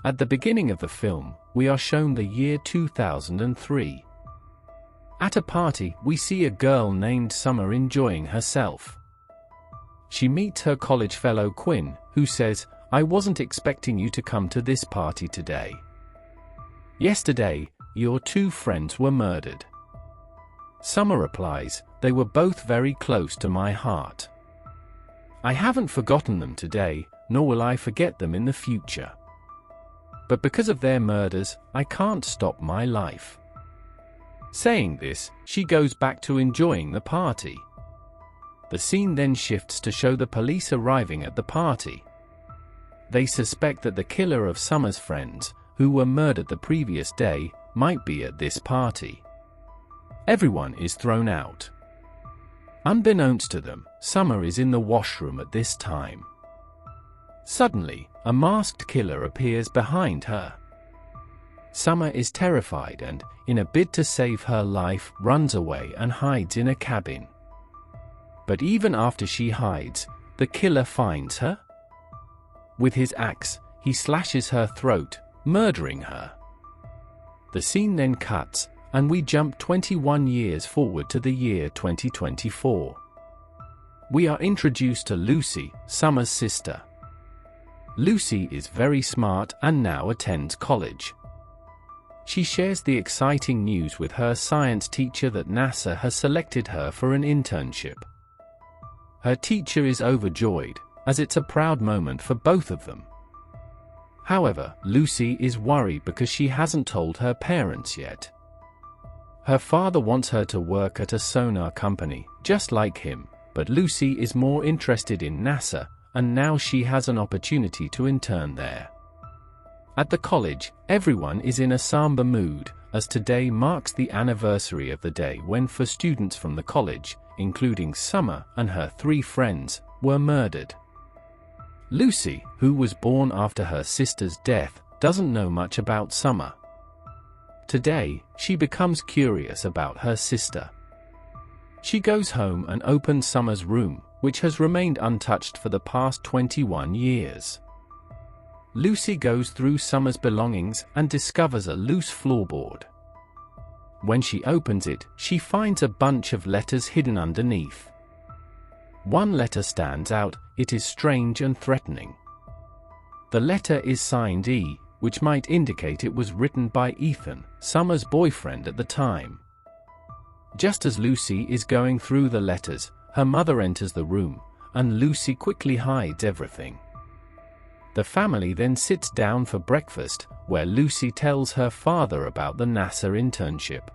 At the beginning of the film, we are shown the year 2003. At a party, we see a girl named Summer enjoying herself. She meets her college fellow Quinn, who says, "I wasn't expecting you to come to this party today. Yesterday, your two friends were murdered." Summer replies, "They were both very close to my heart. I haven't forgotten them today, nor will I forget them in the future. But because of their murders, I can't stop my life." Saying this, she goes back to enjoying the party. The scene then shifts to show the police arriving at the party. They suspect that the killer of Summer's friends, who were murdered the previous day, might be at this party. Everyone is thrown out. Unbeknownst to them, Summer is in the washroom at this time. Suddenly, a masked killer appears behind her. Summer is terrified and, in a bid to save her life, runs away and hides in a cabin. But even after she hides, the killer finds her. With his axe, he slashes her throat, murdering her. The scene then cuts, and we jump 21 years forward to the year 2024. We are introduced to Lucy, Summer's sister. Lucy is very smart and now attends college. She shares the exciting news with her science teacher that NASA has selected her for an internship. Her teacher is overjoyed, as it's a proud moment for both of them. However, Lucy is worried because she hasn't told her parents yet. Her father wants her to work at a sonar company, just like him, but Lucy is more interested in NASA, and now she has an opportunity to intern there. At the college, everyone is in a somber mood, as today marks the anniversary of the day when 4 students from the college, including Summer and her 3 friends, were murdered. Lucy, who was born after her sister's death, doesn't know much about Summer. Today, she becomes curious about her sister. She goes home and opens Summer's room, which has remained untouched for the past 21 years. Lucy goes through Summer's belongings and discovers a loose floorboard. When she opens it, she finds a bunch of letters hidden underneath. One letter stands out. It is strange and threatening. The letter is signed E, which might indicate it was written by Ethan, Summer's boyfriend at the time. Just as Lucy is going through the letters, her mother enters the room, and Lucy quickly hides everything. The family then sits down for breakfast, where Lucy tells her father about the NASA internship.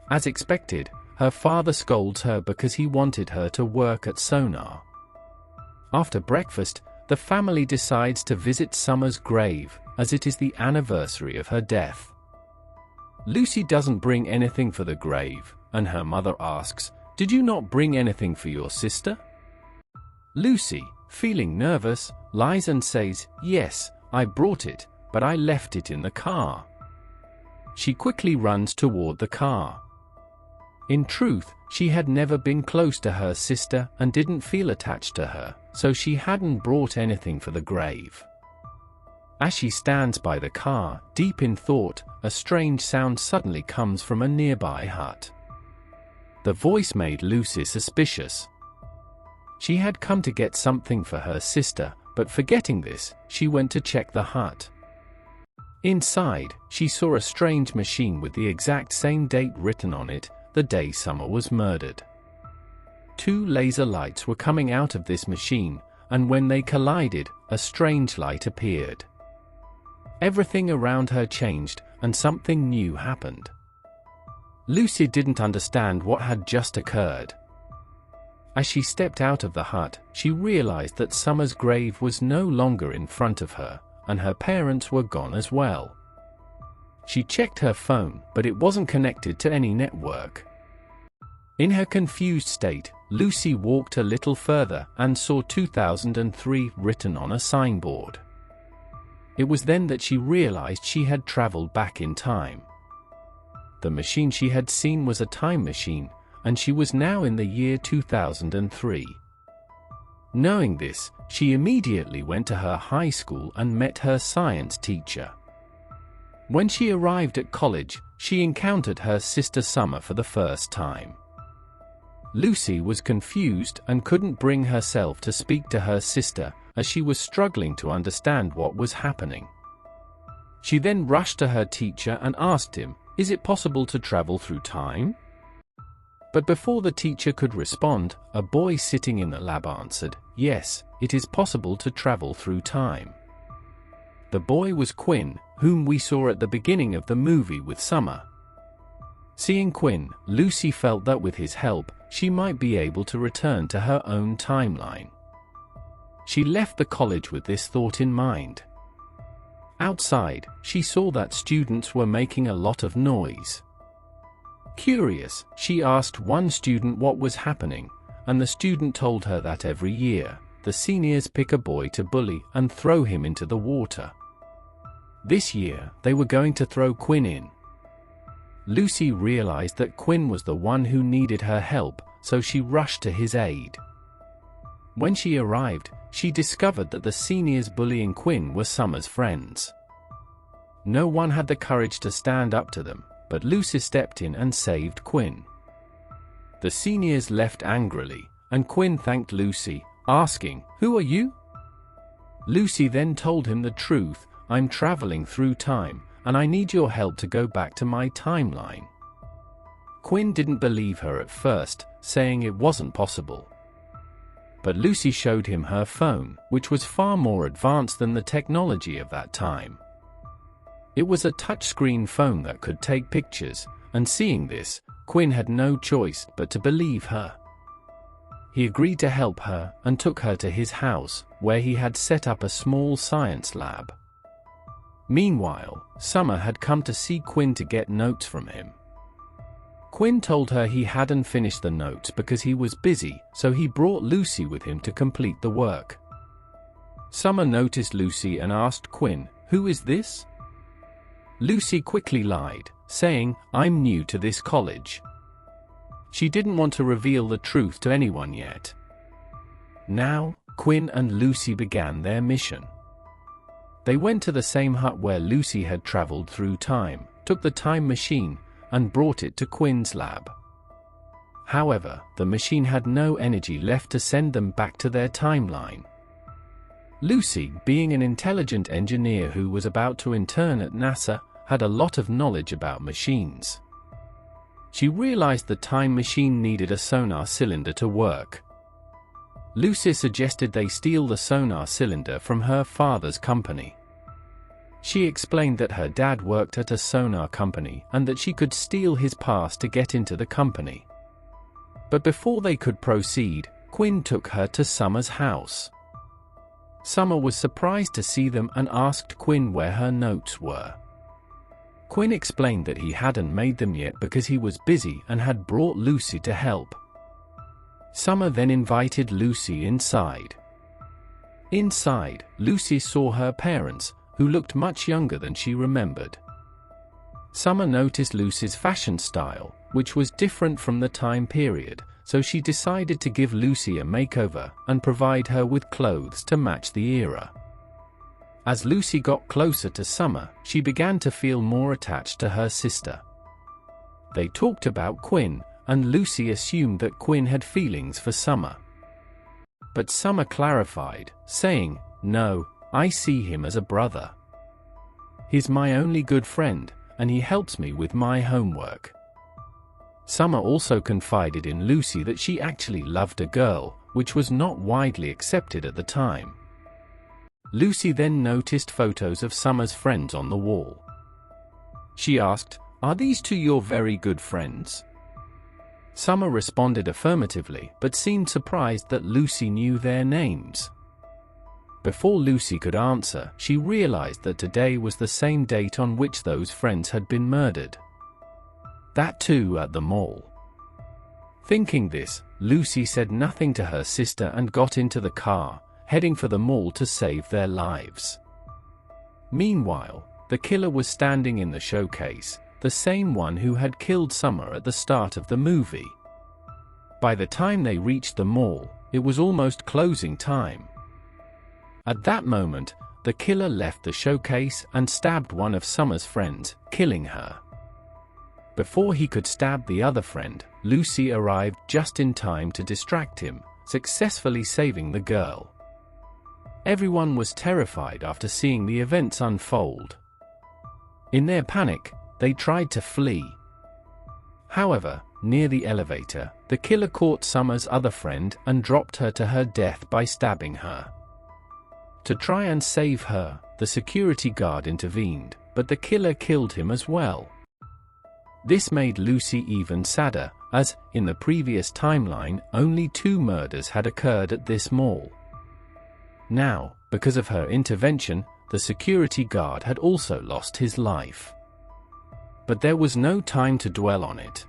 As expected, her father scolds her because he wanted her to work at sonar. After breakfast, the family decides to visit Summer's grave, as it is the anniversary of her death. Lucy doesn't bring anything for the grave, and her mother asks, "Did you not bring anything for your sister?" Lucy, feeling nervous, lies and says, "Yes, I brought it, but I left it in the car." She quickly runs toward the car. In truth, she had never been close to her sister and didn't feel attached to her, so she hadn't brought anything for the grave. As she stands by the car, deep in thought, a strange sound suddenly comes from a nearby hut. The voice made Lucy suspicious. She had come to get something for her sister, but forgetting this, she went to check the hut. Inside, she saw a strange machine with the exact same date written on it, the day Summer was murdered. 2 laser lights were coming out of this machine, and when they collided, a strange light appeared. Everything around her changed, and something new happened. Lucy didn't understand what had just occurred. As she stepped out of the hut, she realized that Summer's grave was no longer in front of her, and her parents were gone as well. She checked her phone, but it wasn't connected to any network. In her confused state, Lucy walked a little further and saw 2003 written on a signboard. It was then that she realized she had traveled back in time. The machine she had seen was a time machine, and she was now in the year 2003. Knowing this, she immediately went to her high school and met her science teacher. When she arrived at college, she encountered her sister Summer for the first time. Lucy was confused and couldn't bring herself to speak to her sister, as she was struggling to understand what was happening. She then rushed to her teacher and asked him, "Is it possible to travel through time?" But before the teacher could respond, a boy sitting in the lab answered, "Yes, it is possible to travel through time." The boy was Quinn, whom we saw at the beginning of the movie with Summer. Seeing Quinn, Lucy felt that with his help, she might be able to return to her own timeline. She left the college with this thought in mind. Outside, she saw that students were making a lot of noise. Curious, she asked one student what was happening, and the student told her that every year, the seniors pick a boy to bully and throw him into the water. This year, they were going to throw Quinn in. Lucy realized that Quinn was the one who needed her help, so she rushed to his aid. When she arrived, she discovered that the seniors bullying Quinn were Summer's friends. No one had the courage to stand up to them, but Lucy stepped in and saved Quinn. The seniors left angrily, and Quinn thanked Lucy, asking, "Who are you?" Lucy then told him the truth, "I'm traveling through time, and I need your help to go back to my timeline." Quinn didn't believe her at first, saying it wasn't possible. But Lucy showed him her phone, which was far more advanced than the technology of that time. It was a touchscreen phone that could take pictures, and seeing this, Quinn had no choice but to believe her. He agreed to help her and took her to his house, where he had set up a small science lab. Meanwhile, Summer had come to see Quinn to get notes from him. Quinn told her he hadn't finished the notes because he was busy, so he brought Lucy with him to complete the work. Summer noticed Lucy and asked Quinn, "Who is this?" Lucy quickly lied, saying, "I'm new to this college." She didn't want to reveal the truth to anyone yet. Now, Quinn and Lucy began their mission. They went to the same hut where Lucy had traveled through time, took the time machine, and brought it to Quinn's lab. However, the machine had no energy left to send them back to their timeline. Lucy, being an intelligent engineer who was about to intern at NASA, had a lot of knowledge about machines. She realized the time machine needed a sonar cylinder to work. Lucy suggested they steal the sonar cylinder from her father's company. She explained that her dad worked at a sonar company and that she could steal his pass to get into the company. But before they could proceed, Quinn took her to Summer's house. Summer was surprised to see them and asked Quinn where her notes were. Quinn explained that he hadn't made them yet because he was busy and had brought Lucy to help. Summer then invited Lucy inside. Inside, Lucy saw her parents, who looked much younger than she remembered. Summer noticed Lucy's fashion style, which was different from the time period, so she decided to give Lucy a makeover and provide her with clothes to match the era. As Lucy got closer to Summer, she began to feel more attached to her sister. They talked about Quinn, and Lucy assumed that Quinn had feelings for Summer. But Summer clarified, saying, "No, I see him as a brother. He's my only good friend, and he helps me with my homework." Summer also confided in Lucy that she actually loved a girl, which was not widely accepted at the time. Lucy then noticed photos of Summer's friends on the wall. She asked, "Are these two your very good friends?" Summer responded affirmatively, but seemed surprised that Lucy knew their names. Before Lucy could answer, she realized that today was the same date on which those friends had been murdered. That too at the mall. Thinking this, Lucy said nothing to her sister and got into the car, heading for the mall to save their lives. Meanwhile, the killer was standing in the showcase, the same one who had killed Summer at the start of the movie. By the time they reached the mall, It was almost closing time. At that moment, the killer left the showcase and stabbed one of Summer's friends, killing her. Before he could stab the other friend, Lucy arrived just in time to distract him, successfully saving the girl. Everyone was terrified after seeing the events unfold. In their panic, they tried to flee. However, near the elevator, the killer caught Summer's other friend and dropped her to her death by stabbing her. To try and save her, the security guard intervened, but the killer killed him as well. This made Lucy even sadder, as, in the previous timeline, only 2 murders had occurred at this mall. Now, because of her intervention, the security guard had also lost his life. But there was no time to dwell on it.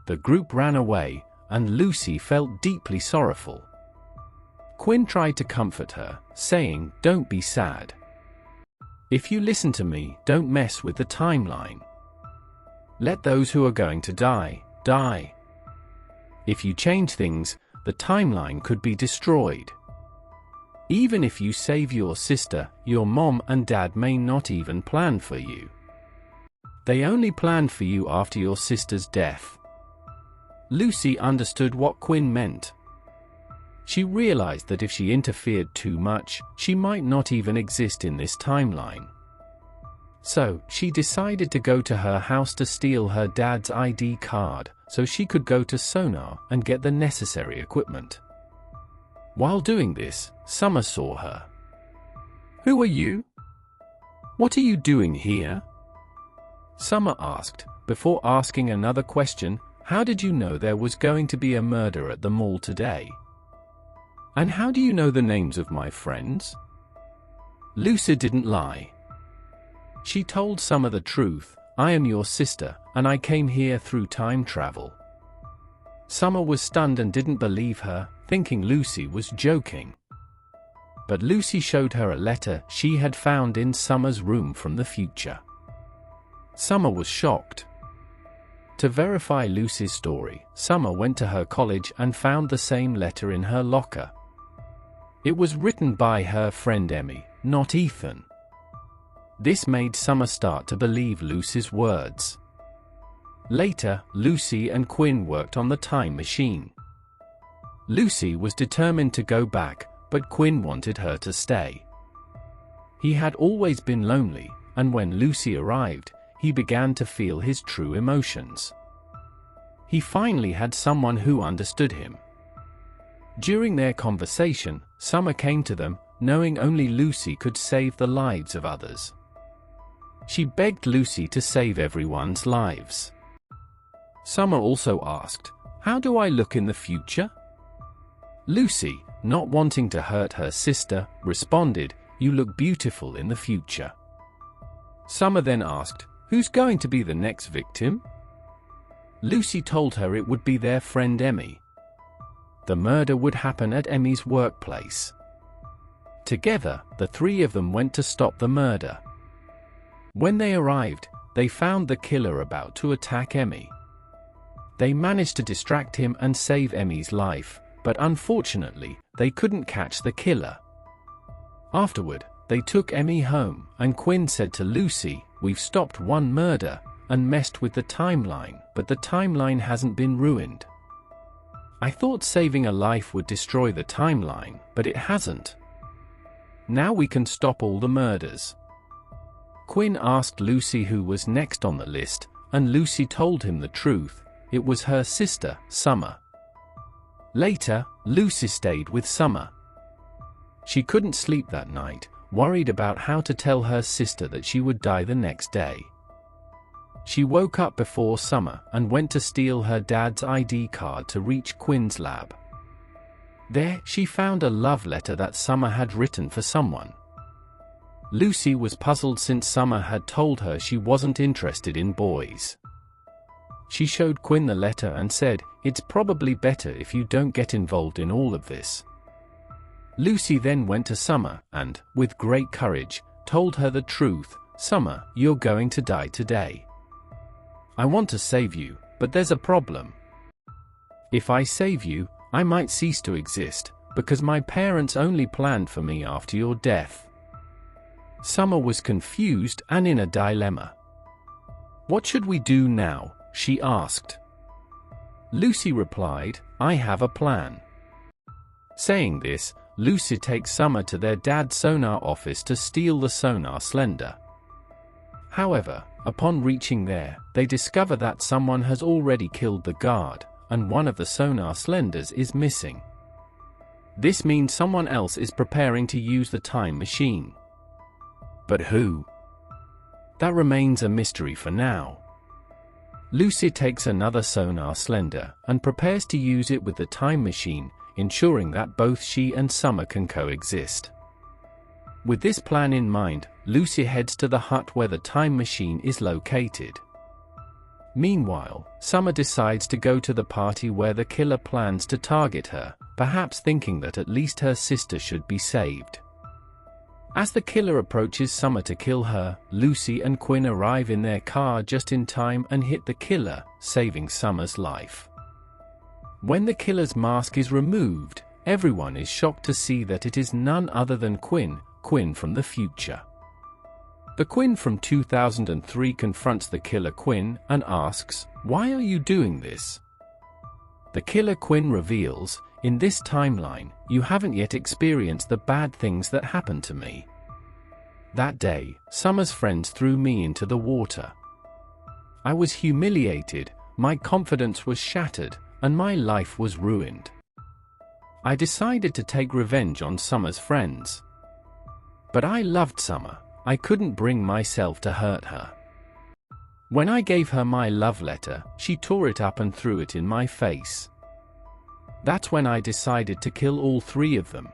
The group ran away, and Lucy felt deeply sorrowful. Quinn tried to comfort her, saying, "Don't be sad. If you listen to me, don't mess with the timeline. Let those who are going to die, die. If you change things, the timeline could be destroyed. Even if you save your sister, your mom and dad may not even plan for you. They only planned for you after your sister's death." Lucy understood what Quinn meant. She realized that if she interfered too much, she might not even exist in this timeline. So, she decided to go to her house to steal her dad's ID card, so she could go to Sonar and get the necessary equipment. While doing this, Summer saw her. "Who are you? What are you doing here?" Summer asked, before asking another question, "How did you know there was going to be a murder at the mall today? And how do you know the names of my friends?" Lucy didn't lie. She told Summer the truth, "I am your sister, and I came here through time travel." Summer was stunned and didn't believe her, thinking Lucy was joking. But Lucy showed her a letter she had found in Summer's room from the future. Summer was shocked. To verify Lucy's story, Summer went to her college and found the same letter in her locker. It was written by her friend Emmy, not Ethan. This made Summer start to believe Lucy's words. Later, Lucy and Quinn worked on the time machine. Lucy was determined to go back, but Quinn wanted her to stay. He had always been lonely, and when Lucy arrived, he began to feel his true emotions. He finally had someone who understood him. During their conversation, Summer came to them, knowing only Lucy could save the lives of others. She begged Lucy to save everyone's lives. Summer also asked, "How do I look in the future?" Lucy, not wanting to hurt her sister, responded, "You look beautiful in the future." Summer then asked, "Who's going to be the next victim?" Lucy told her it would be their friend Emmy. The murder would happen at Emmy's workplace. Together, the 3 of them went to stop the murder. When they arrived, they found the killer about to attack Emmy. They managed to distract him and save Emmy's life, but unfortunately, they couldn't catch the killer. Afterward, they took Emmy home, and Quinn said to Lucy, "We've stopped one murder and messed with the timeline, but the timeline hasn't been ruined. I thought saving a life would destroy the timeline, but it hasn't. Now we can stop all the murders." Quinn asked Lucy who was next on the list, and Lucy told him the truth. It was her sister, Summer. Later, Lucy stayed with Summer. She couldn't sleep that night, worried about how to tell her sister that she would die the next day. She woke up before Summer and went to steal her dad's ID card to reach Quinn's lab. There, she found a love letter that Summer had written for someone. Lucy was puzzled since Summer had told her she wasn't interested in boys. She showed Quinn the letter and said, "It's probably better if you don't get involved in all of this." Lucy then went to Summer and, with great courage, told her the truth. "Summer, you're going to die today. I want to save you, but there's a problem. If I save you, I might cease to exist, because my parents only planned for me after your death." Summer was confused and in a dilemma. "What should we do now?" she asked. Lucy replied, "I have a plan." Saying this, Lucy takes Summer to their dad's sonar office to steal the sonar slender. However, upon reaching there, they discover that someone has already killed the guard, and one of the sonar slenders is missing. This means someone else is preparing to use the time machine. But who? That remains a mystery for now. Lucy takes another sonar slender and prepares to use it with the time machine, ensuring that both she and Summer can coexist. With this plan in mind, Lucy heads to the hut where the time machine is located. Meanwhile, Summer decides to go to the party where the killer plans to target her, perhaps thinking that at least her sister should be saved. As the killer approaches Summer to kill her, Lucy and Quinn arrive in their car just in time and hit the killer, saving Summer's life. When the killer's mask is removed, everyone is shocked to see that it is none other than Quinn from the future. The Quinn from 2003 confronts the killer Quinn and asks, "Why are you doing this?" The killer Quinn reveals, "In this timeline, you haven't yet experienced the bad things that happened to me. That day, Summer's friends threw me into the water. I was humiliated, my confidence was shattered, and my life was ruined. I decided to take revenge on Summer's friends. But I loved Summer, I couldn't bring myself to hurt her. When I gave her my love letter, she tore it up and threw it in my face. That's when I decided to kill all three of them.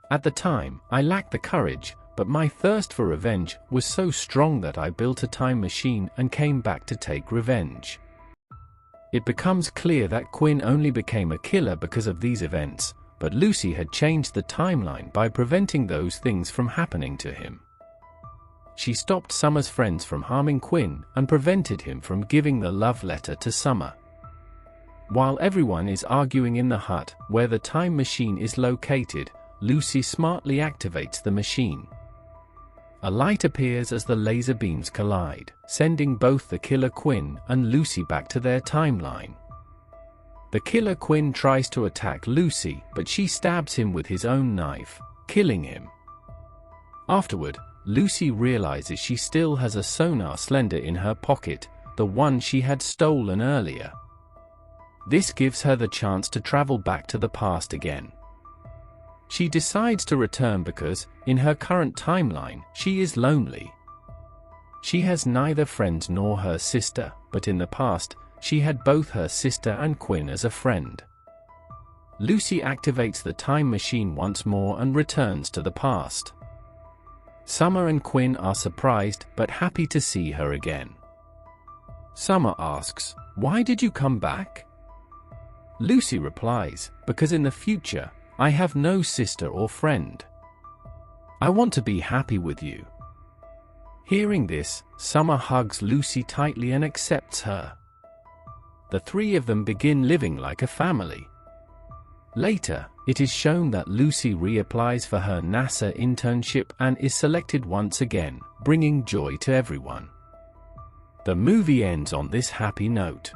At the time, I lacked the courage, but my thirst for revenge was so strong that I built a time machine and came back to take revenge." It becomes clear that Quinn only became a killer because of these events, but Lucy had changed the timeline by preventing those things from happening to him. She stopped Summer's friends from harming Quinn and prevented him from giving the love letter to Summer. While everyone is arguing in the hut where the time machine is located, Lucy smartly activates the machine. A light appears as the laser beams collide, sending both the killer Quinn and Lucy back to their timeline. The killer Quinn tries to attack Lucy, but she stabs him with his own knife, killing him. Afterward, Lucy realizes she still has a sonar slender in her pocket, the one she had stolen earlier. This gives her the chance to travel back to the past again. She decides to return because, in her current timeline, she is lonely. She has neither friends nor her sister, but in the past, she had both her sister and Quinn as a friend. Lucy activates the time machine once more and returns to the past. Summer and Quinn are surprised but happy to see her again. Summer asks, "Why did you come back?" Lucy replies, "Because in the future, I have no sister or friend. I want to be happy with you." Hearing this, Summer hugs Lucy tightly and accepts her. The three of them begin living like a family. Later, it is shown that Lucy reapplies for her NASA internship and is selected once again, bringing joy to everyone. The movie ends on this happy note.